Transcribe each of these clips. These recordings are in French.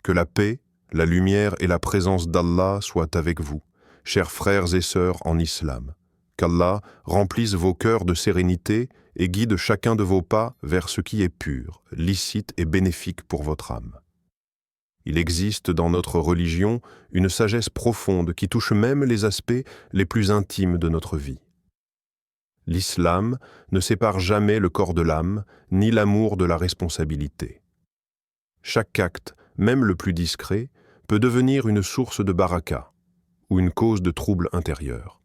Que la paix, la lumière et la présence d'Allah soient avec vous, chers frères et sœurs en islam. Qu'Allah remplisse vos cœurs de sérénité et guide chacun de vos pas vers ce qui est pur, licite et bénéfique pour votre âme. Il existe dans notre religion une sagesse profonde qui touche même les aspects les plus intimes de notre vie. L'islam ne sépare jamais le corps de l'âme, ni l'amour de la responsabilité. Chaque acte, même le plus discret, peut devenir une source de baraka, ou une cause de trouble intérieur.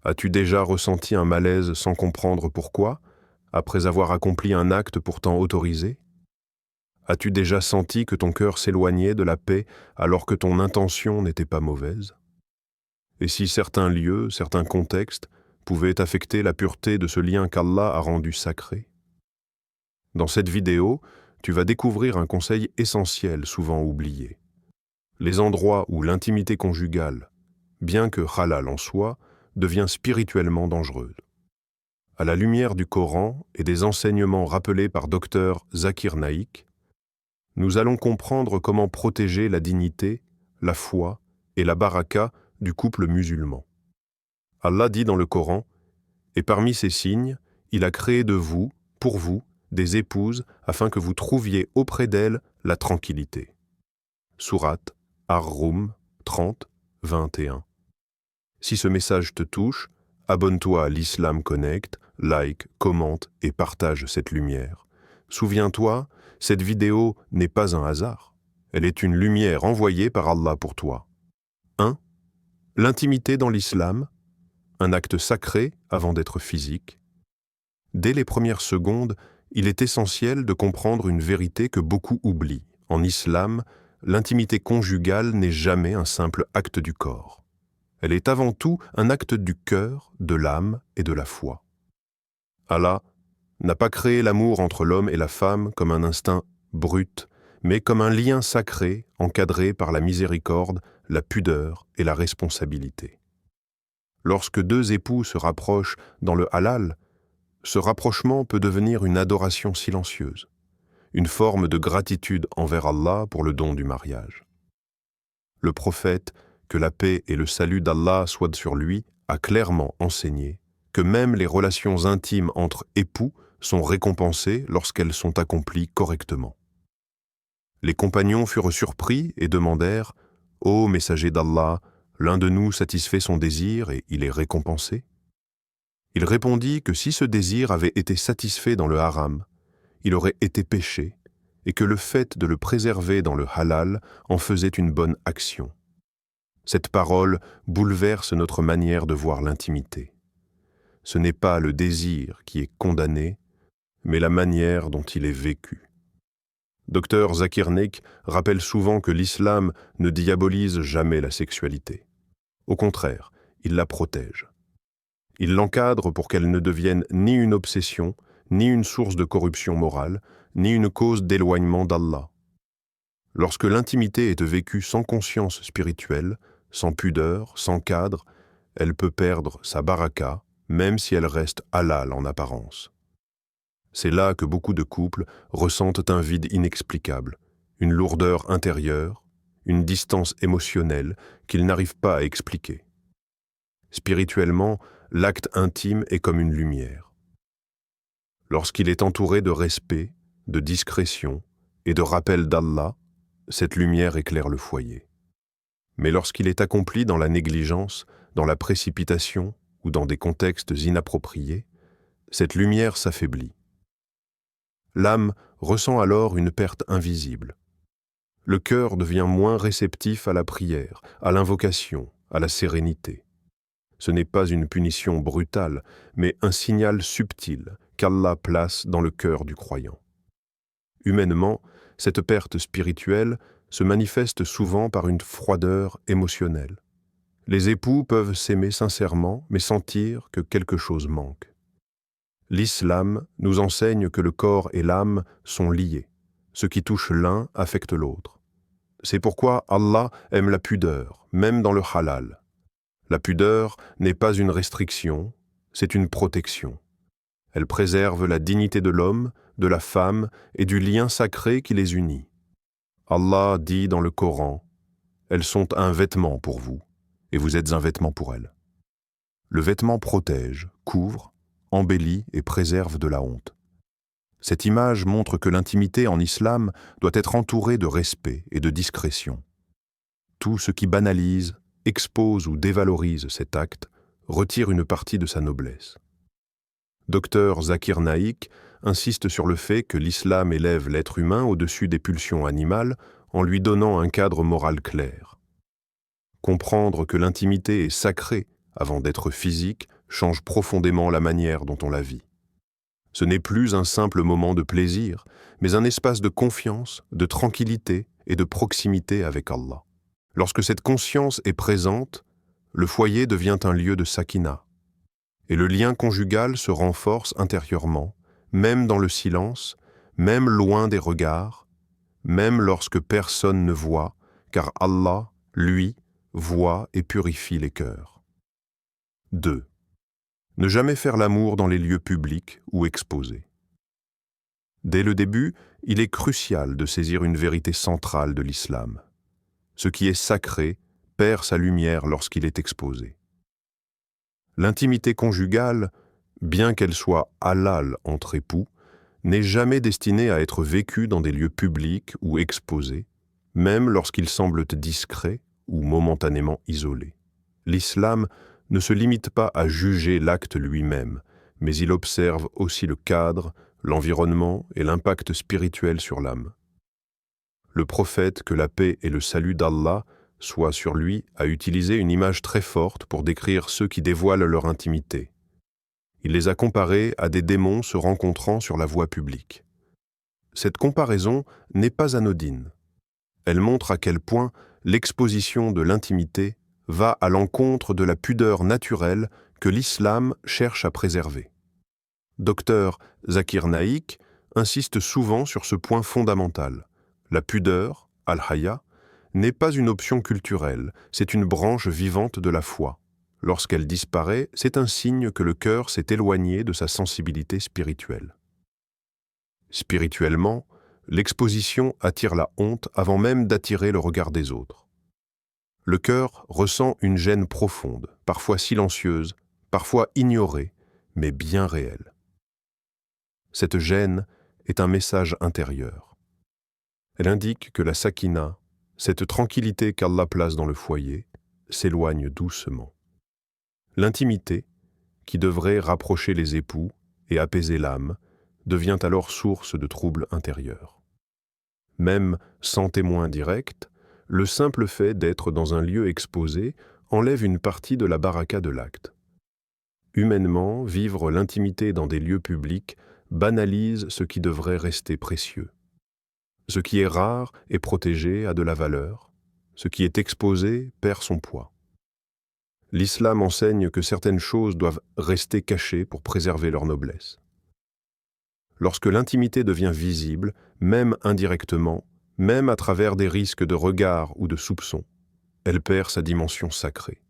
As-tu déjà ressenti un malaise sans comprendre pourquoi, après avoir accompli un acte pourtant autorisé? As-tu déjà senti que ton cœur s'éloignait de la paix alors que ton intention n'était pas mauvaise? Et si certains lieux, certains contextes pouvaient affecter la pureté de ce lien qu'Allah a rendu sacré? Dans cette vidéo, tu vas découvrir un conseil essentiel souvent oublié. Les endroits où l'intimité conjugale, bien que halal en soi, devient spirituellement dangereuse. À la lumière du Coran et des enseignements rappelés par Dr Zakir Naik, nous allons comprendre comment protéger la dignité, la foi et la baraka du couple musulman. Allah dit dans le Coran, « Et parmi ces signes, il a créé de vous, pour vous, des épouses afin que vous trouviez auprès d'elles la tranquillité. » Sourate Ar-Rum 30, 21. Si ce message te touche, abonne-toi à l'Islam Connect, like, commente et partage cette lumière. Souviens-toi, cette vidéo n'est pas un hasard. Elle est une lumière envoyée par Allah pour toi. 1. L'intimité dans l'islam, un acte sacré avant d'être physique. Dès les premières secondes, il est essentiel de comprendre une vérité que beaucoup oublient. En islam, l'intimité conjugale n'est jamais un simple acte du corps. Elle est avant tout un acte du cœur, de l'âme et de la foi. Allah n'a pas créé l'amour entre l'homme et la femme comme un instinct brut, mais comme un lien sacré encadré par la miséricorde, la pudeur et la responsabilité. Lorsque deux époux se rapprochent dans le halal, ce rapprochement peut devenir une adoration silencieuse, une forme de gratitude envers Allah pour le don du mariage. Le prophète, que la paix et le salut d'Allah soient sur lui, a clairement enseigné que même les relations intimes entre époux sont récompensées lorsqu'elles sont accomplies correctement. Les compagnons furent surpris et demandèrent « Ô messager d'Allah, l'un de nous satisfait son désir et il est récompensé ?» Il répondit que si ce désir avait été satisfait dans le haram, il aurait été péché et que le fait de le préserver dans le halal en faisait une bonne action. Cette parole bouleverse notre manière de voir l'intimité. Ce n'est pas le désir qui est condamné, mais la manière dont il est vécu. Dr Zakir Naik rappelle souvent que l'islam ne diabolise jamais la sexualité. Au contraire, il la protège. Il l'encadre pour qu'elle ne devienne ni une obsession, ni une source de corruption morale, ni une cause d'éloignement d'Allah. Lorsque l'intimité est vécue sans conscience spirituelle, sans pudeur, sans cadre, elle peut perdre sa baraka, même si elle reste halal en apparence. C'est là que beaucoup de couples ressentent un vide inexplicable, une lourdeur intérieure, une distance émotionnelle qu'ils n'arrivent pas à expliquer. Spirituellement, l'acte intime est comme une lumière. Lorsqu'il est entouré de respect, de discrétion et de rappel d'Allah, cette lumière éclaire le foyer. Mais lorsqu'il est accompli dans la négligence, dans la précipitation ou dans des contextes inappropriés, cette lumière s'affaiblit. L'âme ressent alors une perte invisible. Le cœur devient moins réceptif à la prière, à l'invocation, à la sérénité. Ce n'est pas une punition brutale, mais un signal subtil qu'Allah place dans le cœur du croyant. Humainement, cette perte spirituelle se manifeste souvent par une froideur émotionnelle. Les époux peuvent s'aimer sincèrement, mais sentir que quelque chose manque. L'islam nous enseigne que le corps et l'âme sont liés. Ce qui touche l'un affecte l'autre. C'est pourquoi Allah aime la pudeur, même dans le halal. La pudeur n'est pas une restriction, c'est une protection. Elle préserve la dignité de l'homme, de la femme et du lien sacré qui les unit. Allah dit dans le Coran, « Elles sont un vêtement pour vous, et vous êtes un vêtement pour elles. » Le vêtement protège, couvre, embellit et préserve de la honte. Cette image montre que l'intimité en islam doit être entourée de respect et de discrétion. Tout ce qui banalise, expose ou dévalorise cet acte retire une partie de sa noblesse. Dr Zakir Naik insiste sur le fait que l'islam élève l'être humain au-dessus des pulsions animales en lui donnant un cadre moral clair. Comprendre que l'intimité est sacrée avant d'être physique change profondément la manière dont on la vit. Ce n'est plus un simple moment de plaisir, mais un espace de confiance, de tranquillité et de proximité avec Allah. Lorsque cette conscience est présente, le foyer devient un lieu de sakina, et le lien conjugal se renforce intérieurement, même dans le silence, même loin des regards, même lorsque personne ne voit, car Allah, lui, voit et purifie les cœurs. 2. Ne jamais faire l'amour dans les lieux publics ou exposés. Dès le début, il est crucial de saisir une vérité centrale de l'islam. Ce qui est sacré perd sa lumière lorsqu'il est exposé. L'intimité conjugale, bien qu'elle soit halal entre époux, n'est jamais destinée à être vécue dans des lieux publics ou exposés, même lorsqu'ils semblent discrets ou momentanément isolés. L'islam ne se limite pas à juger l'acte lui-même, mais il observe aussi le cadre, l'environnement et l'impact spirituel sur l'âme. Le prophète, que la paix et le salut d'Allah soient sur lui, a utilisé une image très forte pour décrire ceux qui dévoilent leur intimité. Il les a comparés à des démons se rencontrant sur la voie publique. Cette comparaison n'est pas anodine. Elle montre à quel point l'exposition de l'intimité va à l'encontre de la pudeur naturelle que l'islam cherche à préserver. Dr Zakir Naik insiste souvent sur ce point fondamental. La pudeur, al-haya, n'est pas une option culturelle, c'est une branche vivante de la foi. Lorsqu'elle disparaît, c'est un signe que le cœur s'est éloigné de sa sensibilité spirituelle. Spirituellement, l'exposition attire la honte avant même d'attirer le regard des autres. Le cœur ressent une gêne profonde, parfois silencieuse, parfois ignorée, mais bien réelle. Cette gêne est un message intérieur. Elle indique que la sakina, cette tranquillité qu'Allah place dans le foyer, s'éloigne doucement. L'intimité, qui devrait rapprocher les époux et apaiser l'âme, devient alors source de troubles intérieurs. Même sans témoin direct, le simple fait d'être dans un lieu exposé enlève une partie de la baraka de l'acte. Humainement, vivre l'intimité dans des lieux publics banalise ce qui devrait rester précieux. Ce qui est rare et protégé a de la valeur, ce qui est exposé perd son poids. L'islam enseigne que certaines choses doivent rester cachées pour préserver leur noblesse. Lorsque l'intimité devient visible, même indirectement, même à travers des risques de regard ou de soupçon, elle perd sa dimension sacrée.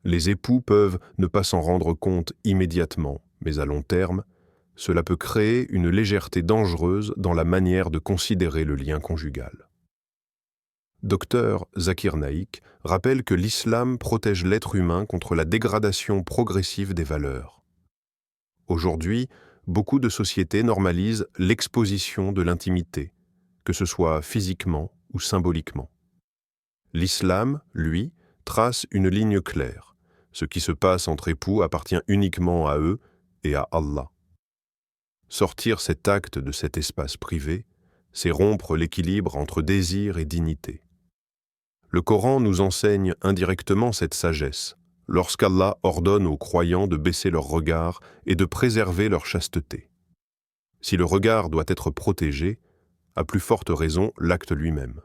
Les époux peuvent ne pas s'en rendre compte immédiatement, mais à long terme, cela peut créer une légèreté dangereuse dans la manière de considérer le lien conjugal. Dr Zakir Naik rappelle que l'islam protège l'être humain contre la dégradation progressive des valeurs. Aujourd'hui, beaucoup de sociétés normalisent l'exposition de l'intimité, que ce soit physiquement ou symboliquement. L'islam, lui, trace une ligne claire. Ce qui se passe entre époux appartient uniquement à eux et à Allah. Sortir cet acte de cet espace privé, c'est rompre l'équilibre entre désir et dignité. Le Coran nous enseigne indirectement cette sagesse, lorsqu'Allah ordonne aux croyants de baisser leur regard et de préserver leur chasteté. Si le regard doit être protégé, à plus forte raison l'acte lui-même.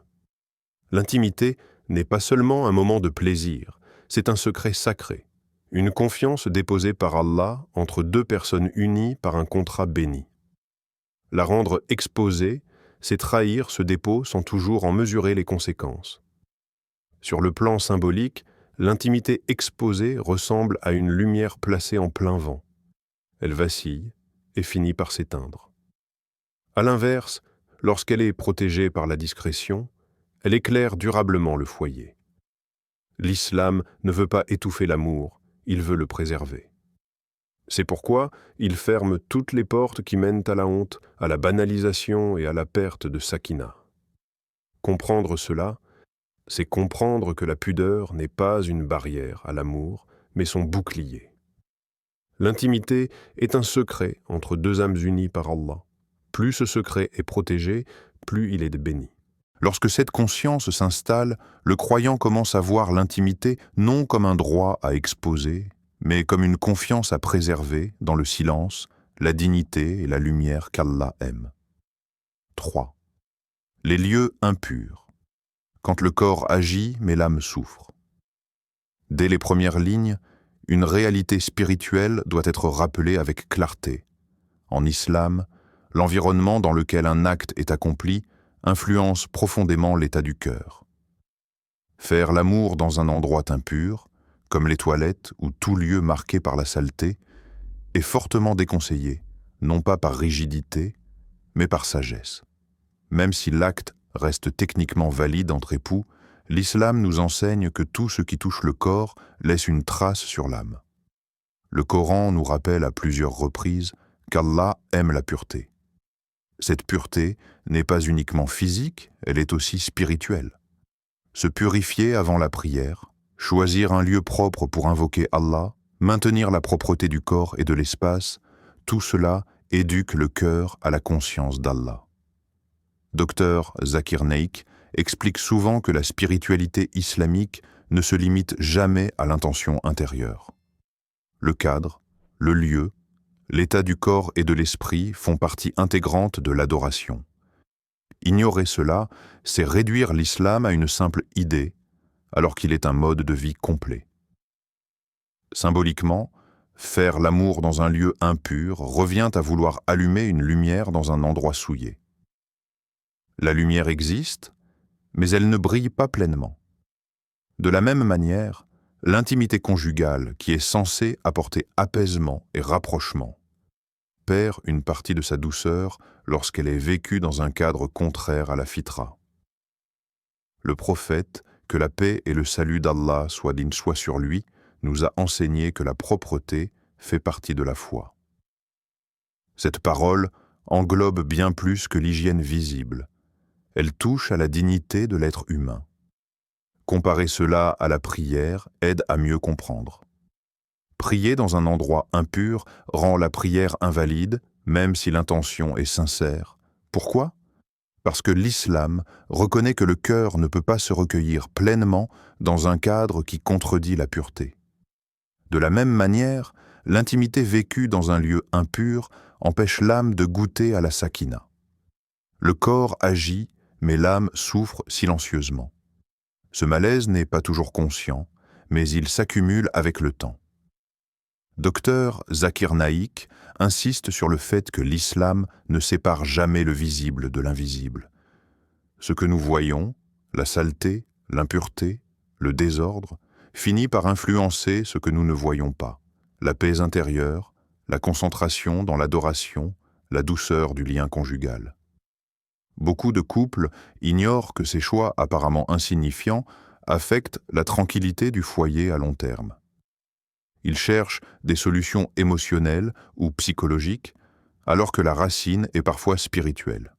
L'intimité n'est pas seulement un moment de plaisir, c'est un secret sacré, une confiance déposée par Allah entre deux personnes unies par un contrat béni. La rendre exposée, c'est trahir ce dépôt sans toujours en mesurer les conséquences. Sur le plan symbolique, l'intimité exposée ressemble à une lumière placée en plein vent. Elle vacille et finit par s'éteindre. À l'inverse, lorsqu'elle est protégée par la discrétion, elle éclaire durablement le foyer. L'islam ne veut pas étouffer l'amour, il veut le préserver. C'est pourquoi il ferme toutes les portes qui mènent à la honte, à la banalisation et à la perte de sakina. Comprendre cela, c'est comprendre que la pudeur n'est pas une barrière à l'amour, mais son bouclier. L'intimité est un secret entre deux âmes unies par Allah. Plus ce secret est protégé, plus il est béni. Lorsque cette conscience s'installe, le croyant commence à voir l'intimité non comme un droit à exposer, mais comme une confiance à préserver dans le silence, la dignité et la lumière qu'Allah aime. 3. Les lieux impurs. Quand le corps agit, mais l'âme souffre. Dès les premières lignes, une réalité spirituelle doit être rappelée avec clarté. En islam, l'environnement dans lequel un acte est accompli influence profondément l'état du cœur. Faire l'amour dans un endroit impur, comme les toilettes ou tout lieu marqué par la saleté, est fortement déconseillé, non pas par rigidité, mais par sagesse. Même si l'acte reste techniquement valide entre époux, l'islam nous enseigne que tout ce qui touche le corps laisse une trace sur l'âme. Le Coran nous rappelle à plusieurs reprises qu'Allah aime la pureté. Cette pureté n'est pas uniquement physique, elle est aussi spirituelle. Se purifier avant la prière, choisir un lieu propre pour invoquer Allah, maintenir la propreté du corps et de l'espace, tout cela éduque le cœur à la conscience d'Allah. Dr Zakir Naik explique souvent que la spiritualité islamique ne se limite jamais à l'intention intérieure. Le cadre, le lieu, l'état du corps et de l'esprit font partie intégrante de l'adoration. Ignorer cela, c'est réduire l'islam à une simple idée, alors qu'il est un mode de vie complet. Symboliquement, faire l'amour dans un lieu impur revient à vouloir allumer une lumière dans un endroit souillé. La lumière existe, mais elle ne brille pas pleinement. De la même manière, l'intimité conjugale, qui est censée apporter apaisement et rapprochement, perd une partie de sa douceur lorsqu'elle est vécue dans un cadre contraire à la fitra. Le prophète, que la paix et le salut d'Allah soient sur lui, nous a enseigné que la propreté fait partie de la foi. Cette parole englobe bien plus que l'hygiène visible. Elle touche à la dignité de l'être humain. Comparer cela à la prière aide à mieux comprendre. Prier dans un endroit impur rend la prière invalide, même si l'intention est sincère. Pourquoi ? Parce que l'islam reconnaît que le cœur ne peut pas se recueillir pleinement dans un cadre qui contredit la pureté. De la même manière, l'intimité vécue dans un lieu impur empêche l'âme de goûter à la sakina. Le corps agit, mais l'âme souffre silencieusement. Ce malaise n'est pas toujours conscient, mais il s'accumule avec le temps. Dr Zakir Naik insiste sur le fait que l'islam ne sépare jamais le visible de l'invisible. Ce que nous voyons, la saleté, l'impureté, le désordre, finit par influencer ce que nous ne voyons pas, la paix intérieure, la concentration dans l'adoration, la douceur du lien conjugal. Beaucoup de couples ignorent que ces choix apparemment insignifiants affectent la tranquillité du foyer à long terme. Ils cherchent des solutions émotionnelles ou psychologiques, alors que la racine est parfois spirituelle.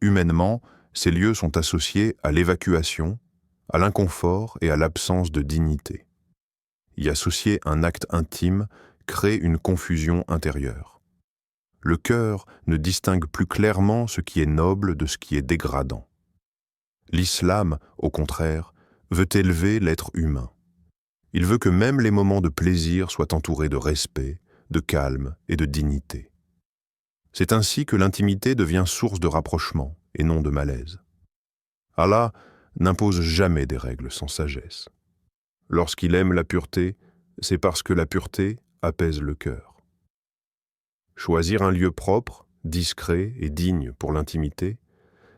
Humainement, ces lieux sont associés à l'évacuation, à l'inconfort et à l'absence de dignité. Y associer un acte intime crée une confusion intérieure. Le cœur ne distingue plus clairement ce qui est noble de ce qui est dégradant. L'islam, au contraire, veut élever l'être humain. Il veut que même les moments de plaisir soient entourés de respect, de calme et de dignité. C'est ainsi que l'intimité devient source de rapprochement et non de malaise. Allah n'impose jamais des règles sans sagesse. Lorsqu'il aime la pureté, c'est parce que la pureté apaise le cœur. Choisir un lieu propre, discret et digne pour l'intimité,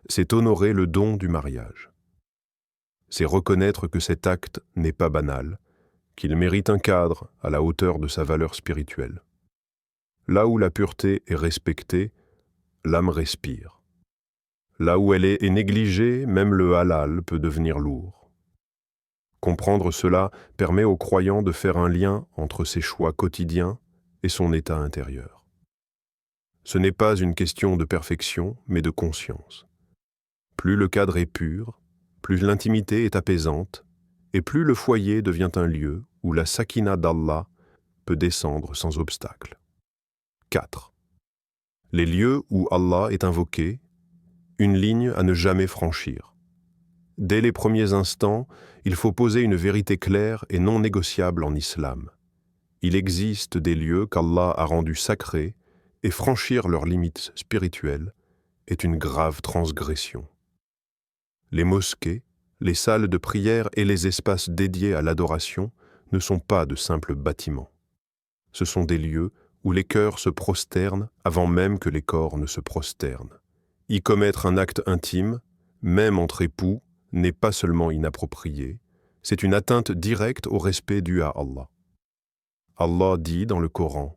c'est honorer le don du mariage. C'est reconnaître que cet acte n'est pas banal, qu'il mérite un cadre à la hauteur de sa valeur spirituelle. Là où la pureté est respectée, l'âme respire. Là où elle est négligée, même le halal peut devenir lourd. Comprendre cela permet au croyant de faire un lien entre ses choix quotidiens et son état intérieur. Ce n'est pas une question de perfection, mais de conscience. Plus le cadre est pur, plus l'intimité est apaisante, et plus le foyer devient un lieu où la sakina d'Allah peut descendre sans obstacle. 4. Les lieux où Allah est invoqué, une ligne à ne jamais franchir. Dès les premiers instants, il faut poser une vérité claire et non négociable en islam. Il existe des lieux qu'Allah a rendus sacrés, et franchir leurs limites spirituelles est une grave transgression. Les mosquées, les salles de prière et les espaces dédiés à l'adoration ne sont pas de simples bâtiments. Ce sont des lieux où les cœurs se prosternent avant même que les corps ne se prosternent. Y commettre un acte intime, même entre époux, n'est pas seulement inapproprié, c'est une atteinte directe au respect dû à Allah. Allah dit dans le Coran: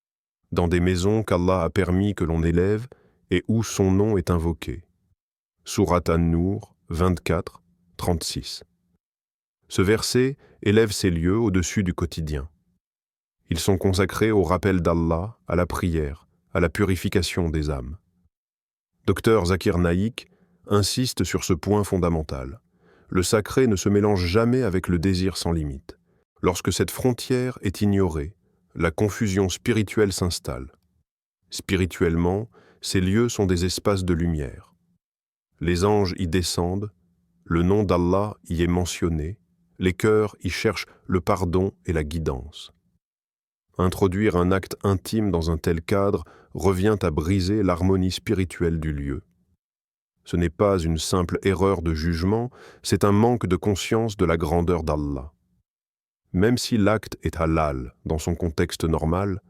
« Dans des maisons qu'Allah a permis que l'on élève et où son nom est invoqué. » Sourate An-Nur 24, 36. Ce verset élève ces lieux au-dessus du quotidien. Ils sont consacrés au rappel d'Allah, à la prière, à la purification des âmes. Dr Zakir Naik insiste sur ce point fondamental. Le sacré ne se mélange jamais avec le désir sans limite. Lorsque cette frontière est ignorée, la confusion spirituelle s'installe. Spirituellement, ces lieux sont des espaces de lumière. Les anges y descendent, le nom d'Allah y est mentionné, les cœurs y cherchent le pardon et la guidance. Introduire un acte intime dans un tel cadre revient à briser l'harmonie spirituelle du lieu. Ce n'est pas une simple erreur de jugement, c'est un manque de conscience de la grandeur d'Allah. Même si l'acte est halal dans son contexte normal,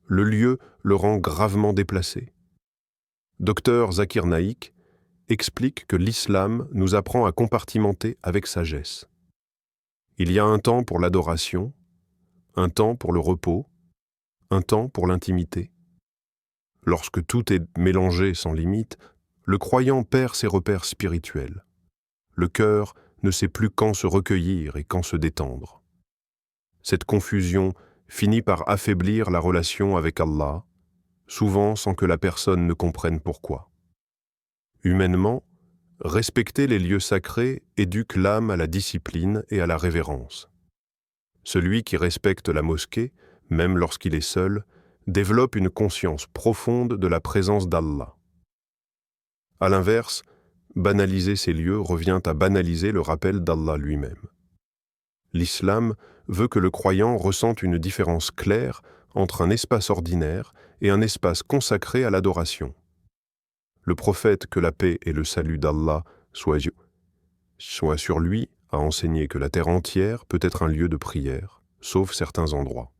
le lieu le rend gravement déplacé. Dr Zakir Naik explique que l'islam nous apprend à compartimenter avec sagesse. Il y a un temps pour l'adoration, un temps pour le repos, un temps pour l'intimité. Lorsque tout est mélangé sans limite, le croyant perd ses repères spirituels. Le cœur ne sait plus quand se recueillir et quand se détendre. Cette confusion finit par affaiblir la relation avec Allah, souvent sans que la personne ne comprenne pourquoi. Humainement, respecter les lieux sacrés éduque l'âme à la discipline et à la révérence. Celui qui respecte la mosquée, même lorsqu'il est seul, développe une conscience profonde de la présence d'Allah. À l'inverse, banaliser ces lieux revient à banaliser le rappel d'Allah lui-même. L'islam veut que le croyant ressente une différence claire entre un espace ordinaire et un espace consacré à l'adoration. Le prophète, que la paix et le salut d'Allah soient sur lui, a enseigné que la terre entière peut être un lieu de prière, sauf certains endroits.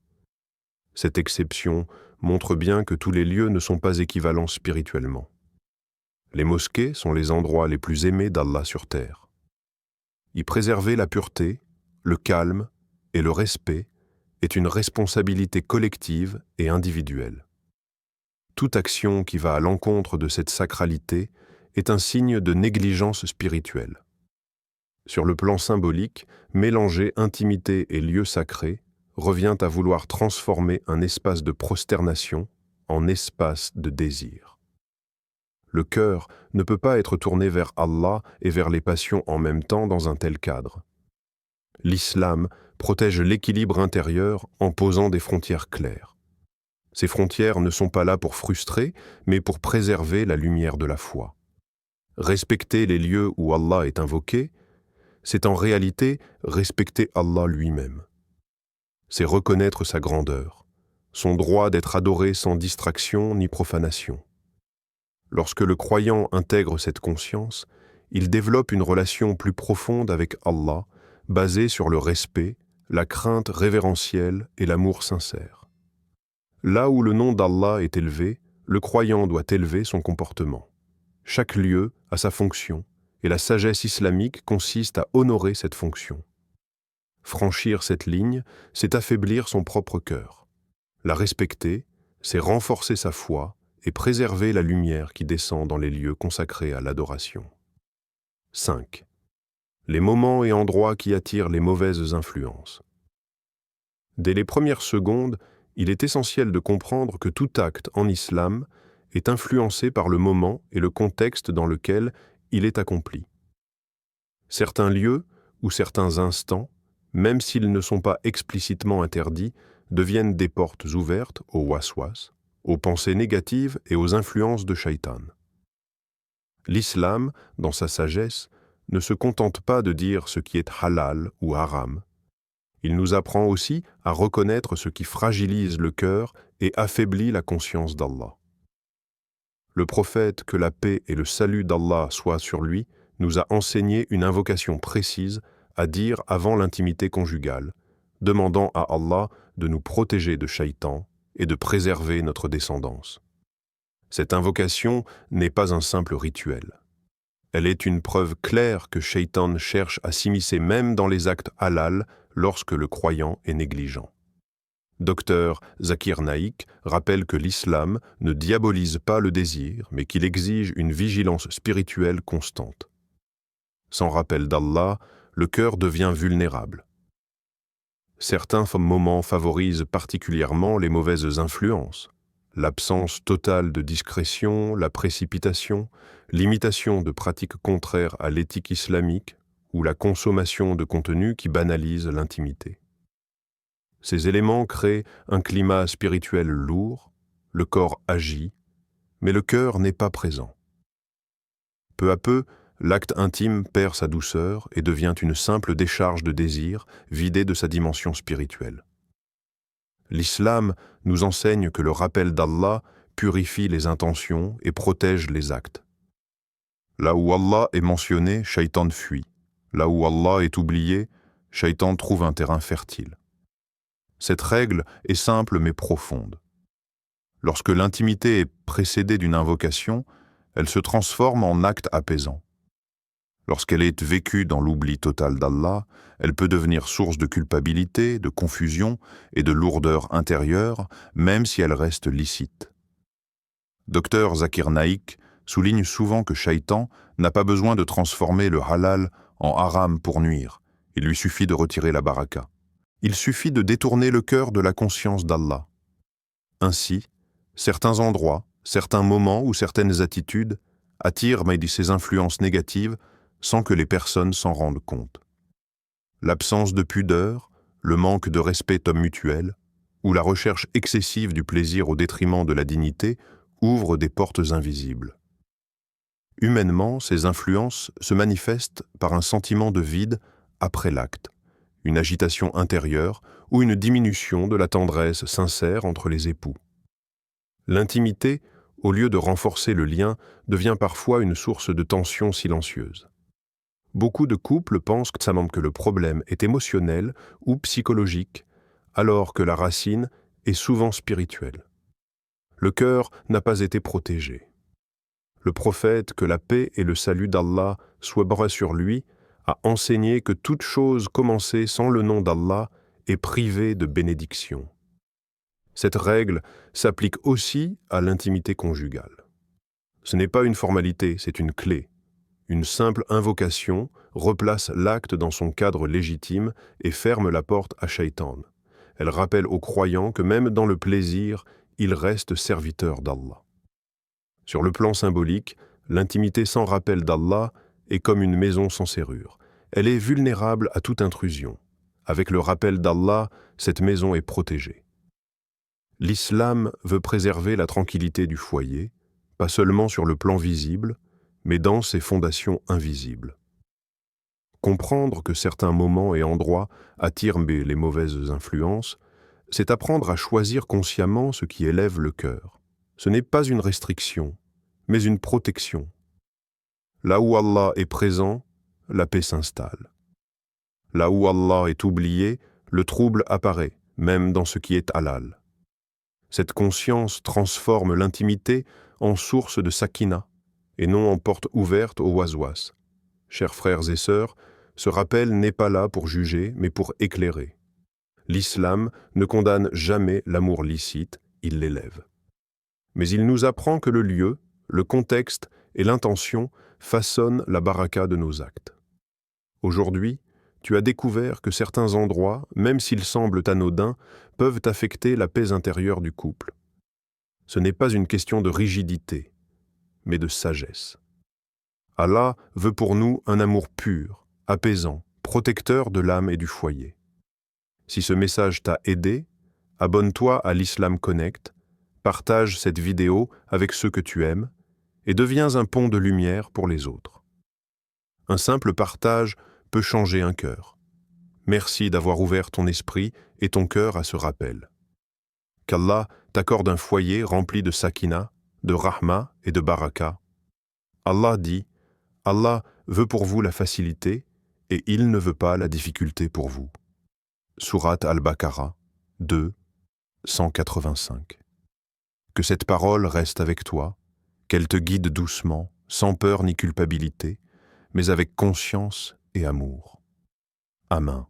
Cette exception montre bien que tous les lieux ne sont pas équivalents spirituellement. Les mosquées sont les endroits les plus aimés d'Allah sur terre. Y préserver la pureté, le calme et le respect est une responsabilité collective et individuelle. Toute action qui va à l'encontre de cette sacralité est un signe de négligence spirituelle. Sur le plan symbolique, mélanger intimité et lieu sacré revient à vouloir transformer un espace de prosternation en espace de désir. Le cœur ne peut pas être tourné vers Allah et vers les passions en même temps dans un tel cadre. L'islam protège l'équilibre intérieur en posant des frontières claires. Ces frontières ne sont pas là pour frustrer, mais pour préserver la lumière de la foi. Respecter les lieux où Allah est invoqué, c'est en réalité respecter Allah lui-même. C'est reconnaître sa grandeur, son droit d'être adoré sans distraction ni profanation. Lorsque le croyant intègre cette conscience, il développe une relation plus profonde avec Allah, basée sur le respect, la crainte révérentielle et l'amour sincère. Là où le nom d'Allah est élevé, le croyant doit élever son comportement. Chaque lieu a sa fonction, et la sagesse islamique consiste à honorer cette fonction. Franchir cette ligne, c'est affaiblir son propre cœur. La respecter, c'est renforcer sa foi et préserver la lumière qui descend dans les lieux consacrés à l'adoration. 5. Les moments et endroits qui attirent les mauvaises influences. Dès les premières secondes, il est essentiel de comprendre que tout acte en islam est influencé par le moment et le contexte dans lequel il est accompli. Certains lieux ou certains instants, même s'ils ne sont pas explicitement interdits, deviennent des portes ouvertes au waswas, aux pensées négatives et aux influences de shaitan. L'islam, dans sa sagesse, ne se contente pas de dire ce qui est halal ou haram. Il nous apprend aussi à reconnaître ce qui fragilise le cœur et affaiblit la conscience d'Allah. Le prophète, que la paix et le salut d'Allah soient sur lui, nous a enseigné une invocation précise à dire avant l'intimité conjugale, demandant à Allah de nous protéger de shaitan et de préserver notre descendance. Cette invocation n'est pas un simple rituel. Elle est une preuve claire que shaitan cherche à s'immiscer même dans les actes halal lorsque le croyant est négligent. Dr Zakir Naik rappelle que l'islam ne diabolise pas le désir, mais qu'il exige une vigilance spirituelle constante. Sans rappel d'Allah, le cœur devient vulnérable. Certains moments favorisent particulièrement les mauvaises influences. L'absence totale de discrétion, la précipitation, l'imitation de pratiques contraires à l'éthique islamique ou la consommation de contenus qui banalisent l'intimité. Ces éléments créent un climat spirituel lourd, le corps agit, mais le cœur n'est pas présent. Peu à peu, l'acte intime perd sa douceur et devient une simple décharge de désir vidée de sa dimension spirituelle. L'islam nous enseigne que le rappel d'Allah purifie les intentions et protège les actes. Là où Allah est mentionné, shaitan fuit. Là où Allah est oublié, shaitan trouve un terrain fertile. Cette règle est simple mais profonde. Lorsque l'intimité est précédée d'une invocation, elle se transforme en acte apaisant. Lorsqu'elle est vécue dans l'oubli total d'Allah, elle peut devenir source de culpabilité, de confusion et de lourdeur intérieure, même si elle reste licite. Dr Zakir Naik souligne souvent que shaitan n'a pas besoin de transformer le halal en haram pour nuire. Il lui suffit de retirer la baraka. Il suffit de détourner le cœur de la conscience d'Allah. Ainsi, certains endroits, certains moments ou certaines attitudes attirent ces influences négatives sans que les personnes s'en rendent compte. L'absence de pudeur, le manque de respect mutuel ou la recherche excessive du plaisir au détriment de la dignité ouvrent des portes invisibles. Humainement, ces influences se manifestent par un sentiment de vide après l'acte, une agitation intérieure ou une diminution de la tendresse sincère entre les époux. L'intimité, au lieu de renforcer le lien, devient parfois une source de tension silencieuse. Beaucoup de couples pensent que le problème est émotionnel ou psychologique, alors que la racine est souvent spirituelle. Le cœur n'a pas été protégé. Le prophète, que la paix et le salut d'Allah soient sur lui, a enseigné que toute chose commencée sans le nom d'Allah est privée de bénédiction. Cette règle s'applique aussi à l'intimité conjugale. Ce n'est pas une formalité, c'est une clé. Une simple invocation replace l'acte dans son cadre légitime et ferme la porte à shaitan. Elle rappelle aux croyants que même dans le plaisir, ils restent serviteurs d'Allah. Sur le plan symbolique, l'intimité sans rappel d'Allah est comme une maison sans serrure. Elle est vulnérable à toute intrusion. Avec le rappel d'Allah, cette maison est protégée. L'islam veut préserver la tranquillité du foyer, pas seulement sur le plan visible, mais dans ses fondations invisibles. Comprendre que certains moments et endroits attirent les mauvaises influences, c'est apprendre à choisir consciemment ce qui élève le cœur. Ce n'est pas une restriction, mais une protection. Là où Allah est présent, la paix s'installe. Là où Allah est oublié, le trouble apparaît, même dans ce qui est halal. Cette conscience transforme l'intimité en source de sakina, et non en porte ouverte au waswas. Chers frères et sœurs, ce rappel n'est pas là pour juger, mais pour éclairer. L'islam ne condamne jamais l'amour licite, il l'élève. Mais il nous apprend que le lieu, le contexte et l'intention façonnent la baraka de nos actes. Aujourd'hui, tu as découvert que certains endroits, même s'ils semblent anodins, peuvent affecter la paix intérieure du couple. Ce n'est pas une question de rigidité, mais de sagesse. Allah veut pour nous un amour pur, apaisant, protecteur de l'âme et du foyer. Si ce message t'a aidé, abonne-toi à l'Islam Connect, partage cette vidéo avec ceux que tu aimes et deviens un pont de lumière pour les autres. Un simple partage peut changer un cœur. Merci d'avoir ouvert ton esprit et ton cœur à ce rappel. Qu'Allah t'accorde un foyer rempli de sakina, de rahma et de baraka. Allah dit, Allah veut pour vous la facilité et il ne veut pas la difficulté pour vous. Sourate Al-Baqarah 2, 185. Que cette parole reste avec toi, qu'elle te guide doucement, sans peur ni culpabilité, mais avec conscience et amour. Amen.